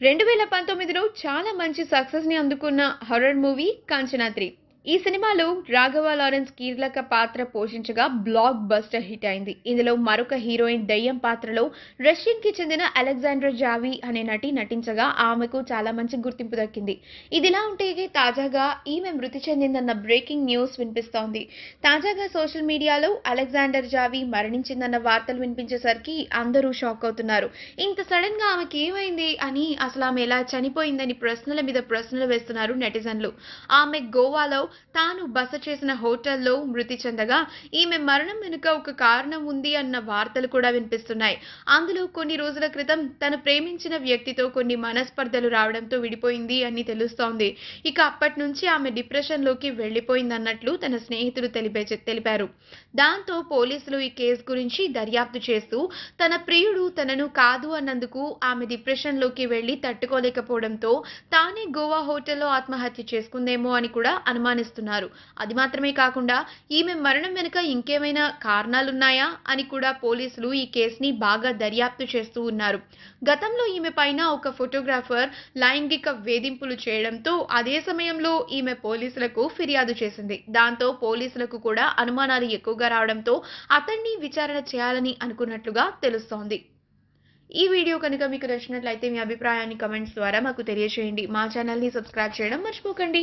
2019లో చాలా మంచి సక్సెస్‌ని అందుకున్న హారర్ మూవీ 'కాంచన 3'. ఈ సినిమాలో రాఘవ లారెన్స్ కీలక పాత్ర పోషించగా బ్లాక్ బస్టర్ హిట్ అయింది. ఇందులో మరొక హీరోయిన్ దెయ్యం పాత్రలో రష్యన్‌కి చెందిన అలెగ్జాండ్రా జావీ అనే నటి నటించగా ఆమెకు చాలా మంచి గుర్తింపు దక్కింది. ఇదిలా ఉంటే తాజాగా ఈమె మృతి చెందిందన్న బ్రేకింగ్ న్యూస్ వినిపిస్తోంది. తాజాగా సోషల్ మీడియాలో అలెగ్జాండర్ జావీ మరణించిందన్న వార్తలు వినిపించేసరికి అందరూ షాక్ అవుతున్నారు. ఇంత సడన్‌గా ఆమెకి ఏమైంది అని, అసలు ఆమె ఎలా చనిపోయిందని ప్రశ్నల మీద ప్రశ్నలు వేస్తున్నారు నెటిజన్లు. ఆమె గోవాలో తాను బస చేసిన హోటల్లో మృతి చెందగా ఈమె మరణం వెనుక ఒక కారణం ఉంది అన్న వార్తలు కూడా వినిపిస్తున్నాయి. అందులో కొన్ని రోజుల క్రితం తను ప్రేమించిన వ్యక్తితో కొన్ని మనస్పర్ధలు రావడంతో విడిపోయింది అని తెలుస్తోంది. ఇక అప్పటి నుంచి ఆమె డిప్రెషన్‌లోకి వెళ్లిపోయిందన్నట్లు తన స్నేహితులు తెలిపారు. దాంతో పోలీసులు ఈ కేసు గురించి దర్యాప్తు చేస్తూ తన ప్రియుడు తనను కాదు అన్నందుకు ఆమె డిప్రెషన్‌లోకి వెళ్లి తట్టుకోలేకపోవడంతో తానే గోవా హోటల్లో ఆత్మహత్య చేసుకుందేమో అని కూడా అనుమానిస్తున్నారు. అది మాత్రమే కాకుండా ఈమె మరణం వెనుక ఇంకేమైనా కారణాలున్నాయా అని కూడా పోలీసులు ఈ కేసుని బాగా దర్యాప్తు చేస్తూ ఉన్నారు. గతంలో ఈమె పైన ఒక ఫోటోగ్రాఫర్ లైంగిక వేధింపులు చేయడంతో అదే సమయంలో ఈమె పోలీసులకు ఫిర్యాదు చేసింది. దాంతో పోలీసులకు కూడా అనుమానాలు ఎక్కువగా రావడంతో అతన్ని విచారణ చేయాలని అనుకున్నట్లుగా తెలుస్తోంది. ఈ వీడియో కనుక మీకు నచ్చినట్లయితే మీ అభిప్రాయాన్ని కామెంట్స్ ద్వారా మాకు తెలియజేయండి. మా ఛానల్‌ని సబ్స్క్రైబ్ చేయడం మర్చిపోకండి.